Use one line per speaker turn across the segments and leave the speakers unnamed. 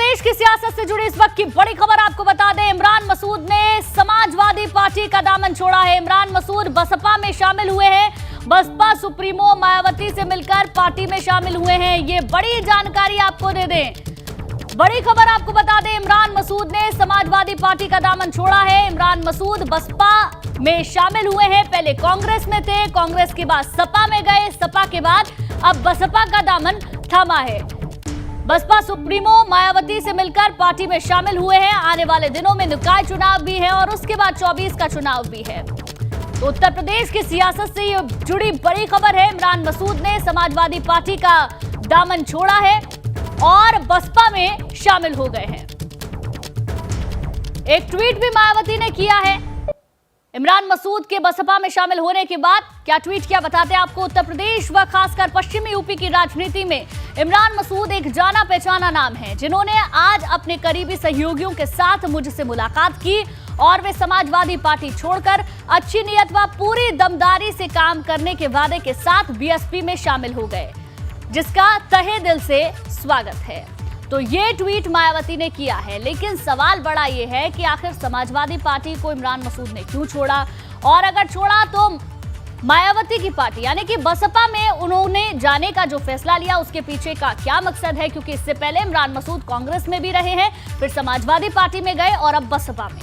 प्रदेश की सियासत से जुड़ी इस वक्त की बड़ी खबर आपको बता दें, इमरान मसूद ने समाजवादी पार्टी का दामन छोड़ा है। इमरान मसूद बसपा में शामिल हुए हैं। बसपा सुप्रीमो मायावती से मिलकर पार्टी में शामिल हुए हैं। ये बड़ी जानकारी आपको दे दें, बड़ी खबर आपको बता दें, इमरान मसूद ने समाजवादी पार्टी का दामन छोड़ा है। इमरान मसूद बसपा में शामिल हुए हैं। पहले कांग्रेस में थे, कांग्रेस के बाद सपा में गए, सपा के बाद अब बसपा का दामन थामा है। बसपा सुप्रीमो मायावती से मिलकर पार्टी में शामिल हुए हैं। आने वाले दिनों में निकाय चुनाव भी है और उसके बाद 24 का चुनाव भी है। तो उत्तर प्रदेश की सियासत से ये जुड़ी बड़ी खबर है। इमरान मसूद ने समाजवादी पार्टी का दामन छोड़ा है और बसपा में शामिल हो गए हैं। एक ट्वीट भी मायावती ने किया है इमरान मसूद के बसपा में शामिल होने के बाद। क्या ट्वीट किया बताते हैं आपको। उत्तर प्रदेश व खासकर पश्चिमी यूपी की राजनीति में इमरान मसूद एक जाना पहचाना नाम है, जिन्होंने आज अपने करीबी सहयोगियों के साथ मुझसे मुलाकात की और वे समाजवादी पार्टी छोड़कर अच्छी नीयत व पूरी दमदारी से काम करने के वादे के साथ बीएसपी में शामिल हो गए, जिसका तहे दिल से स्वागत है। तो ये ट्वीट मायावती ने किया है, लेकिन सवाल बड़ा ये है कि आखिर समाजवादी पार्टी को इमरान मसूद ने क्यों छोड़ा, और अगर छोड़ा तो मायावती की पार्टी यानी कि बसपा में उन्होंने जाने का जो फैसला लिया उसके पीछे का क्या मकसद है, क्योंकि इससे पहले इमरान मसूद कांग्रेस में भी रहे हैं, फिर समाजवादी पार्टी में गए और अब बसपा में।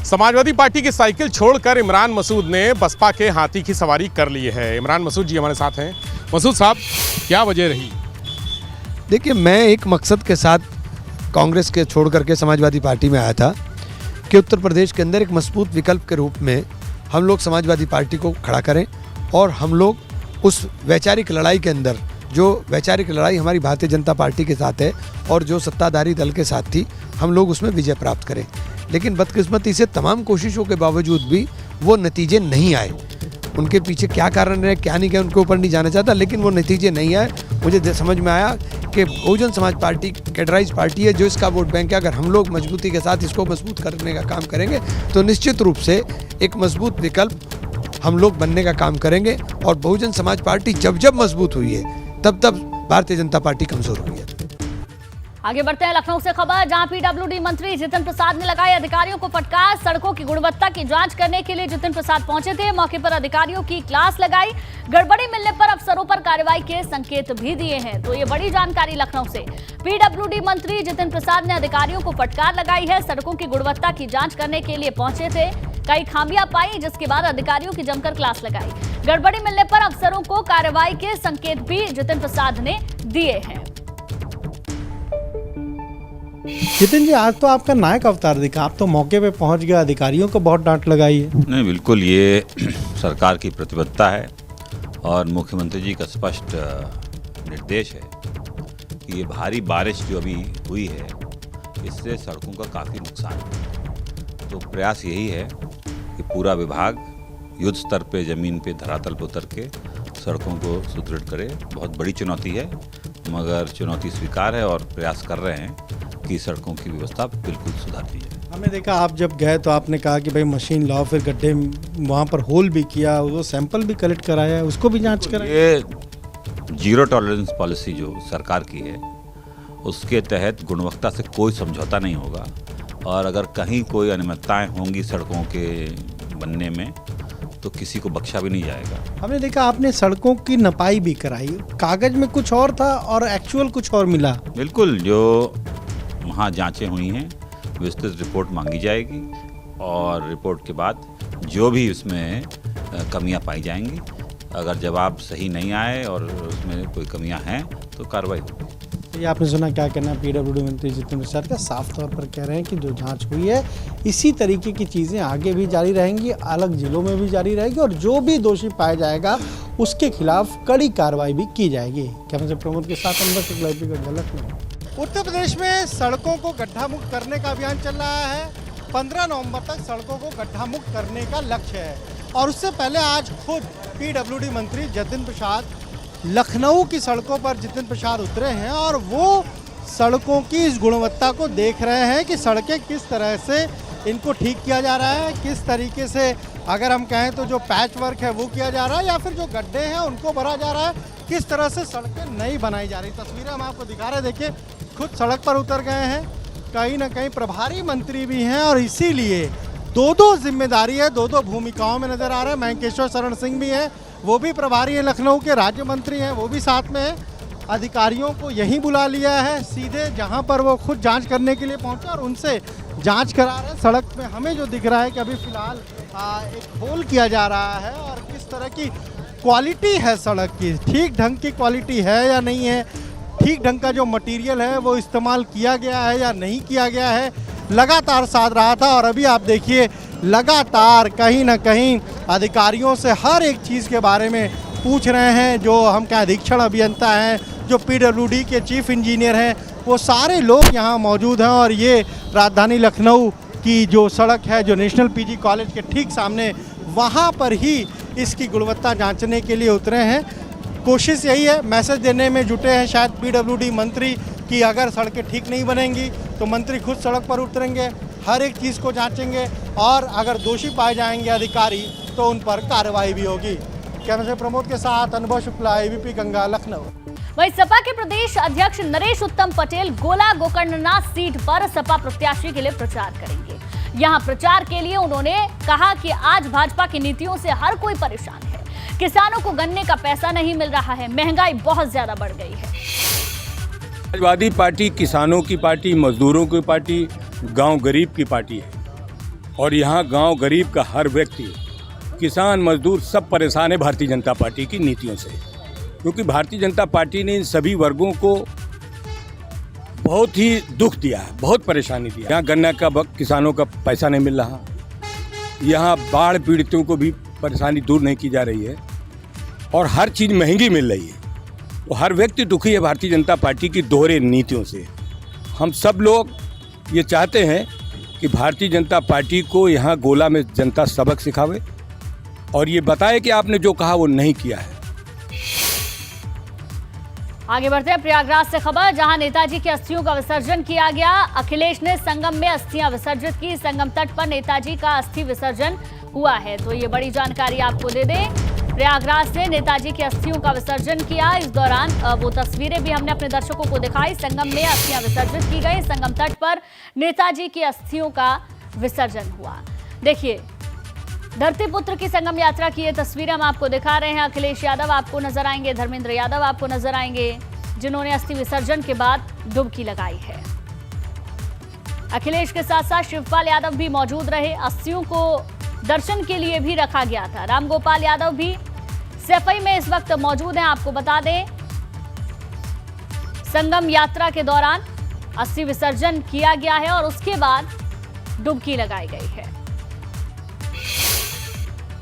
समाजवादी पार्टी की साइकिल छोड़कर इमरान मसूद ने बसपा के हाथी की सवारी कर ली है। इमरान मसूद जी हमारे साथ हैं। मसूद साहब, क्या वजह रही?
देखिए, मैं एक मकसद के साथ कांग्रेस के छोड़ करके समाजवादी पार्टी में आया था कि उत्तर प्रदेश के अंदर एक मजबूत विकल्प के रूप में हम लोग समाजवादी पार्टी को खड़ा करें और हम लोग उस वैचारिक लड़ाई के अंदर, जो वैचारिक लड़ाई हमारी भारतीय जनता पार्टी के साथ है और जो सत्ताधारी दल के साथ थी, हम लोग उसमें विजय प्राप्त करें। लेकिन बदकिस्मती से तमाम कोशिशों के बावजूद भी वो नतीजे नहीं आए। उनके पीछे क्या कारण है, क्या नहीं किया, उनके ऊपर नहीं जाना चाहता, लेकिन वो नतीजे नहीं आए। मुझे समझ में आया कि बहुजन समाज पार्टी कैडराइज पार्टी है, जो इसका वोट बैंक है। अगर हम लोग मजबूती के साथ इसको मजबूत करने का काम करेंगे तो निश्चित रूप से एक मजबूत विकल्प हम लोग बनने का काम करेंगे। और बहुजन समाज पार्टी जब जब मजबूत हुई है तब तब भारतीय जनता पार्टी कमजोर हुई है।
आगे बढ़ते हैं लखनऊ से खबर, जहां पीडब्ल्यूडी मंत्री जितिन प्रसाद ने लगाई अधिकारियों को फटकार। सड़कों की गुणवत्ता की जांच करने के लिए जितिन प्रसाद पहुंचे थे। मौके पर अधिकारियों की क्लास लगाई। गड़बड़ी मिलने पर अफसरों पर कार्रवाई के संकेत भी दिए हैं। तो ये बड़ी जानकारी लखनऊ से। पीडब्ल्यूडी मंत्री जितिन प्रसाद ने अधिकारियों को फटकार लगाई है। सड़कों की गुणवत्ता की जांच करने के लिए पहुंचे थे। कई खामियां पाई, जिसके बाद अधिकारियों की जमकर क्लास लगाई। गड़बड़ी मिलने पर अफसरों को कार्रवाई के संकेत भी जितिन प्रसाद ने दिए हैं।
जितिन जी, आज तो आपका नायक अवतार दिखा, आप तो मौके पे पहुंच गए, अधिकारियों को बहुत डांट लगाई है।
नहीं, बिल्कुल ये सरकार की प्रतिबद्धता है और मुख्यमंत्री जी का स्पष्ट निर्देश है कि ये भारी बारिश जो अभी हुई है इससे सड़कों का काफ़ी नुकसान है। तो प्रयास यही है कि पूरा विभाग युद्ध स्तर पे, ज़मीन पे, धरातल पर उतर के सड़कों को सुदृढ़ करे। बहुत बड़ी चुनौती है, मगर चुनौती स्वीकार है और प्रयास कर रहे हैं कि सड़कों की व्यवस्था बिल्कुल सुधार दी जाए।
हमने देखा आप जब गए तो आपने कहा कि भाई मशीन लाओ, फिर गड्ढे वहाँ पर होल भी किया, वो सैंपल भी कलेक्ट कराया है, उसको भी जांच कराई।
ये जीरो टॉलरेंस पॉलिसी जो सरकार की है उसके तहत गुणवत्ता से कोई समझौता नहीं होगा, और अगर कहीं कोई अनियमितताएं होंगी सड़कों के बनने में तो किसी को बख्शा भी नहीं जाएगा।
हमने देखा आपने सड़कों की नपाई भी कराई, कागज में कुछ और था और एक्चुअल कुछ और मिला।
बिल्कुल, जो वहाँ जांचें हुई हैं विस्तृत रिपोर्ट मांगी जाएगी और रिपोर्ट के बाद जो भी उसमें कमियां पाई जाएंगी, अगर जवाब सही नहीं आए और उसमें कोई कमियां हैं तो कार्रवाई होगी।
ये आपने सुना क्या कहना है पीडब्ल्यूडी मंत्री जितिन प्रसाद का? साफ तौर पर कह रहे हैं कि जो जांच हुई है इसी तरीके की चीज़ें आगे भी जारी रहेंगी, अलग जिलों में भी जारी रहेगी, और जो भी दोषी पाया जाएगा उसके खिलाफ कड़ी कार्रवाई भी की जाएगी। कैमरे प्रमोद के साथ अनवर शुक्ला का गलत। उत्तर प्रदेश में सड़कों को गड्ढा मुक्त करने का अभियान चल रहा है। 15 नवंबर तक सड़कों को गड्ढा मुक्त करने का लक्ष्य है, और उससे पहले आज खुद पीडब्ल्यूडी मंत्री जितिन प्रसाद लखनऊ की सड़कों पर जितिन प्रसाद उतरे हैं और वो सड़कों की इस गुणवत्ता को देख रहे हैं कि सड़कें किस तरह से इनको ठीक किया जा रहा है, किस तरीके से, अगर हम कहें तो जो पैच वर्क है वो किया जा रहा है, या फिर जो गड्ढे हैं उनको भरा जा रहा है, किस तरह से सड़कें नई बनाई जा रही। तस्वीरें हम आपको दिखा रहे हैं, देखिए खुद सड़क पर उतर गए हैं, कहीं ना कहीं प्रभारी मंत्री भी हैं और इसीलिए दो जिम्मेदारी है, दो भूमिकाओं में नजर आ रहे हैं। महेंकेश्वर शरण सिंह भी हैं, वो भी प्रभारी है, लखनऊ के राज्य मंत्री हैं, वो भी साथ में हैं। अधिकारियों को यहीं बुला लिया है, सीधे जहां पर वो खुद जांच करने के लिए पहुंचे और उनसे जांच करा रहे हैं। सड़क में हमें जो दिख रहा है कि अभी फिलहाल एक होल किया जा रहा है और किस तरह की क्वालिटी है सड़क की, ठीक ढंग की क्वालिटी है या नहीं है, ठीक ढंग का जो मटेरियल है वो इस्तेमाल किया गया है या नहीं किया गया है, लगातार साध रहा था। और अभी आप देखिए लगातार कहीं ना कहीं अधिकारियों से हर एक चीज़ के बारे में पूछ रहे हैं। जो हम क्या अधीक्षण अभियंता हैं, जो PWD के चीफ इंजीनियर हैं, वो सारे लोग यहाँ मौजूद हैं। और ये राजधानी लखनऊ की जो सड़क है, जो नेशनल PG कॉलेज के ठीक सामने, वहाँ पर ही इसकी गुणवत्ता जांचने के लिए उतरे हैं। कोशिश यही है, मैसेज देने में जुटे हैं शायद PWD मंत्री कि अगर सड़कें ठीक नहीं बनेंगी तो मंत्री खुद सड़क पर उतरेंगे, हर एक चीज़ को जांचेंगे और अगर दोषी पाए जाएंगे अधिकारी तो उन पर कार्रवाई भी होगी। कैमरे से प्रमोद के साथ अनुभव शुक्ला, ABP गंगा, लखनऊ।
वहीं सपा के प्रदेश अध्यक्ष नरेश उत्तम पटेल गोला गोकर्णनाथ सीट पर सपा प्रत्याशी के लिए प्रचार करेंगे। यहां प्रचार के लिए उन्होंने कहा कि आज भाजपा की नीतियों से हर कोई परेशान है, किसानों को गन्ने का पैसा नहीं मिल रहा है, महंगाई बहुत ज्यादा बढ़ गई है।
समाजवादी पार्टी किसानों की पार्टी, मजदूरों की पार्टी, गांव गरीब की पार्टी है और यहाँ गांव गरीब का हर व्यक्ति, किसान मजदूर सब परेशान है भारतीय जनता पार्टी की नीतियों से, क्योंकि भारतीय जनता पार्टी ने इन सभी वर्गों को बहुत ही दुख दिया है, बहुत परेशानी दिया। यहाँ गन्ना का किसानों का पैसा नहीं मिल रहा, यहाँ बाढ़ पीड़ितों को भी परेशानी दूर नहीं की जा रही है और हर चीज़ महंगी मिल रही है। तो हर व्यक्ति दुखी है भारतीय जनता पार्टी की दोहरे नीतियों से। हम सब लोग ये चाहते हैं कि भारतीय जनता पार्टी को यहाँ गोला में जनता सबक सिखावे और ये बताए कि आपने जो कहा वो नहीं किया है।
आगे बढ़ते हैं प्रयागराज से खबर, जहां नेताजी की अस्थियों का विसर्जन किया गया। अखिलेश ने संगम में अस्थियां विसर्जित की। संगम तट पर नेताजी का अस्थि विसर्जन हुआ है, तो ये बड़ी जानकारी आपको दे दें। प्रयागराज से नेताजी की अस्थियों का विसर्जन किया। इस दौरान वो तस्वीरें भी हमने अपने दर्शकों को दिखाई। संगम में अस्थियां विसर्जित की गई। संगम तट पर नेताजी की अस्थियों का विसर्जन हुआ। देखिए, धरती पुत्र की संगम यात्रा की ये तस्वीरें हम आपको दिखा रहे हैं। अखिलेश यादव आपको नजर आएंगे, धर्मेंद्र यादव आपको नजर आएंगे, जिन्होंने अस्थि विसर्जन के बाद डुबकी लगाई है। अखिलेश के साथ साथ शिवपाल यादव भी मौजूद रहे। अस्थियों को दर्शन के लिए भी रखा गया था। रामगोपाल यादव भी सफाई में इस वक्त मौजूद हैं। आपको बता दें, संगम यात्रा के दौरान अस्थि विसर्जन किया गया है और उसके बाद डुबकी लगाई गई है।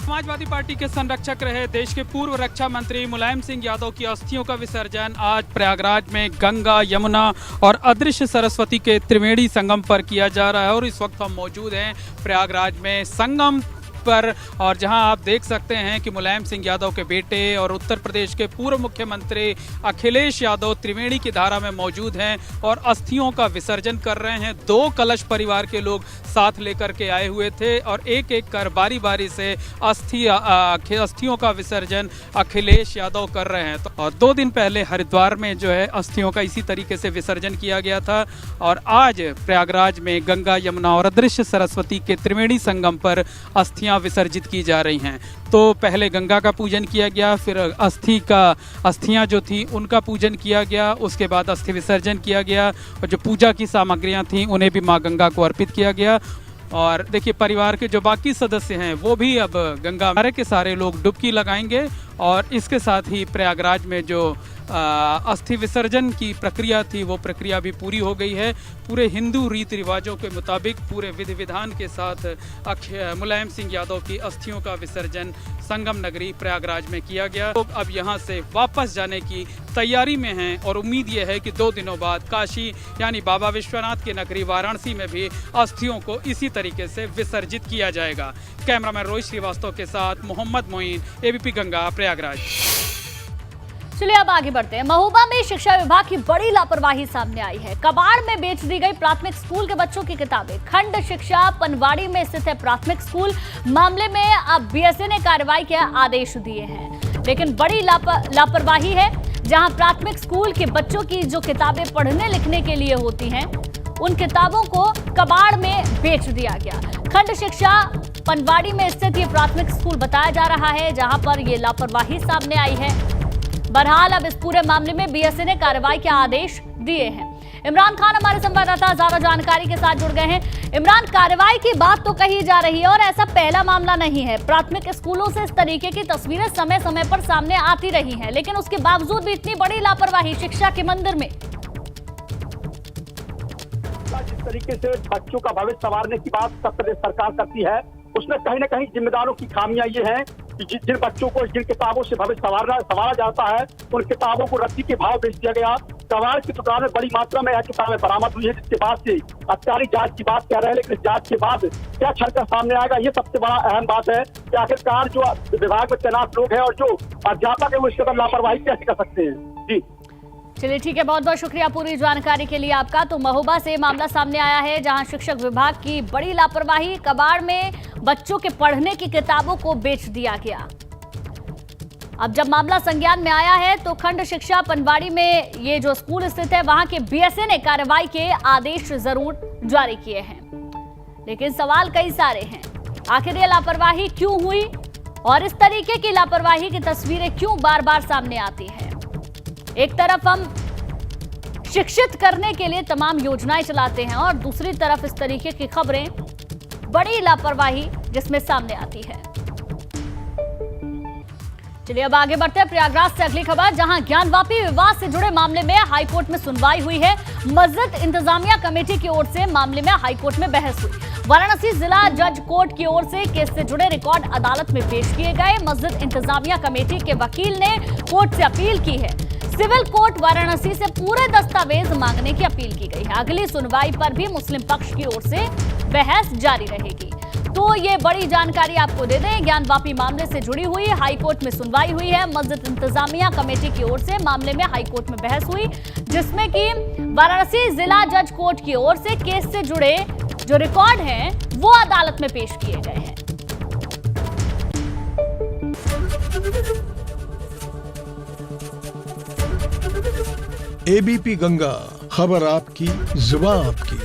समाजवादी पार्टी के संरक्षक रहे देश के पूर्व रक्षा मंत्री मुलायम सिंह यादव की अस्थियों का विसर्जन आज प्रयागराज में गंगा, यमुना और अदृश्य सरस्वती के त्रिवेणी संगम पर किया जा रहा है। और इस वक्त हम मौजूद हैं प्रयागराज में संगम पर, और जहां आप देख सकते हैं कि मुलायम सिंह यादव के बेटे और उत्तर प्रदेश के पूर्व मुख्यमंत्री अखिलेश यादव त्रिवेणी की धारा में मौजूद हैं और अस्थियों का विसर्जन कर रहे हैं। 2 कलश परिवार के लोग साथ लेकर के आए हुए थे और एक एक कर बारी बारी से अस्थियों का विसर्जन अखिलेश यादव कर रहे हैं। तो और 2 दिन पहले हरिद्वार में जो है अस्थियों का इसी तरीके से विसर्जन किया गया था और आज प्रयागराज में गंगा, यमुना और अदृश्य सरस्वती के त्रिवेणी संगम पर अस्थियां विसर्जित की जा रही हैं। तो पहले गंगा का पूजन किया गया, फिर अस्थियां जो थी उनका पूजन किया गया, उसके बाद अस्थि विसर्जन किया गया और जो पूजा की सामग्रियां थीं उन्हें भी मां गंगा को अर्पित किया गया। और देखिए, परिवार के जो बाकी सदस्य हैं वो भी अब गंगा सारे के सारे लोग डुबकी लगाएंगे और इसके साथ ही प्रयागराज में जो अस्थि विसर्जन की प्रक्रिया थी वो प्रक्रिया भी पूरी हो गई है। पूरे हिंदू रीति रिवाजों के मुताबिक पूरे विधि विधान के साथ मुलायम सिंह यादव की अस्थियों का विसर्जन संगम नगरी प्रयागराज में किया गया। लोग अब यहाँ से वापस जाने की तैयारी में हैं और उम्मीद ये है कि 2 दिनों बाद काशी यानी बाबा विश्वनाथ की नगरी वाराणसी में भी अस्थियों को इसी तरीके से विसर्जित किया जाएगा। कैमरामैन रोहित श्रीवास्तव के साथ मोहम्मद मोइन, ABP गंगा, प्रयागराज।
चलिए अब आगे बढ़ते हैं। महोबा में शिक्षा विभाग की बड़ी लापरवाही सामने आई है। कबाड़ में बेच दी गई प्राथमिक स्कूल के बच्चों की किताबें। खंड शिक्षा पनवाड़ी में स्थित है प्राथमिक स्कूल। मामले में अब BSA ने कार्रवाई के आदेश दिए हैं, लेकिन बड़ी लापरवाही है, जहां प्राथमिक स्कूल के बच्चों की जो किताबें पढ़ने लिखने के लिए होती हैं, उन किताबों को कबाड़ में बेच दिया गया। खंड शिक्षा पनवाड़ी में स्थित ये प्राथमिक स्कूल बताया जा रहा है, जहां पर ये लापरवाही सामने आई है। बहरहाल अब इस पूरे मामले में बीएसए ने कार्रवाई के आदेश दिए हैं। इमरान खान हमारे संवाददाता ज्यादा जानकारी के साथ जुड़ गए हैं। इमरान, कार्रवाई की बात तो कही जा रही है और ऐसा पहला मामला नहीं है। प्राथमिक स्कूलों से इस तरीके की तस्वीरें समय समय पर सामने आती रही हैं, लेकिन उसके बावजूद भी इतनी बड़ी लापरवाही शिक्षा के मंदिर में।
जिस तरीके से बच्चों का भविष्य संवारने की बात उत्तर प्रदेश सरकार करती है, उसमें कहीं न कहीं जिम्मेदारों की खामियां ये हैं कि जिन बच्चों को जिन किताबों से भविष्य संवारा जाता है, उन किताबों को रद्दी के भाव बेच दिया गया। कबाड़ की दुकान में बड़ी मात्रा में यह किताबें बरामद हुई है, जिसके बाद से औपचारिक जांच की बात कर रहे हैं, लेकिन जांच के बाद क्या छलकर सामने आएगा, ये सबसे बड़ा अहम बात है कि आखिरकार जो विभाग में तैनात लोग हैं और जो अध्यापक है वो इसके अंदर लापरवाही कैसे कर सकते हैं। जी
चलिए ठीक है, बहुत बहुत शुक्रिया पूरी जानकारी के लिए आपका। तो महोबा से मामला सामने आया है, जहां शिक्षक विभाग की बड़ी लापरवाही, कबाड़ में बच्चों के पढ़ने की किताबों को बेच दिया गया। अब जब मामला संज्ञान में आया है तो खंड शिक्षा पनवाड़ी में ये जो स्कूल स्थित है, वहां के बीएसए ने कार्रवाई के आदेश जरूर जारी किए हैं, लेकिन सवाल कई सारे हैं। आखिर ये लापरवाही क्यों हुई और इस तरीके की लापरवाही की तस्वीरें क्यों बार बार सामने आती है? एक तरफ हम शिक्षित करने के लिए तमाम योजनाएं चलाते हैं और दूसरी तरफ इस तरीके की खबरें, बड़ी लापरवाही जिसमें सामने आती है। चलिए अब आगे बढ़ते हैं प्रयागराज से अगली खबर, जहां ज्ञानवापी विवाद से जुड़े मामले में हाईकोर्ट में सुनवाई हुई है। मस्जिद इंतजामिया कमेटी की ओर से मामले में हाईकोर्ट में बहस हुई। वाराणसी जिला जज कोर्ट की ओर से केस से जुड़े रिकॉर्ड अदालत में पेश किए गए। मस्जिद इंतजामिया कमेटी के वकील ने कोर्ट से अपील की है। सिविल कोर्ट वाराणसी से पूरे दस्तावेज मांगने की अपील की गई है। अगली सुनवाई पर भी मुस्लिम पक्ष की ओर से बहस जारी रहेगी। तो ये बड़ी जानकारी आपको दे दें, ज्ञानवापी मामले से जुड़ी हुई हाईकोर्ट में सुनवाई हुई है। मस्जिद इंतजामिया कमेटी की ओर से मामले में हाईकोर्ट में बहस हुई, जिसमें कि वाराणसी जिला जज कोर्ट की ओर से केस से जुड़े जो रिकॉर्ड हैं वो अदालत में पेश किए गए हैं।
एबीपी गंगा, खबर आपकी, जुबान आपकी।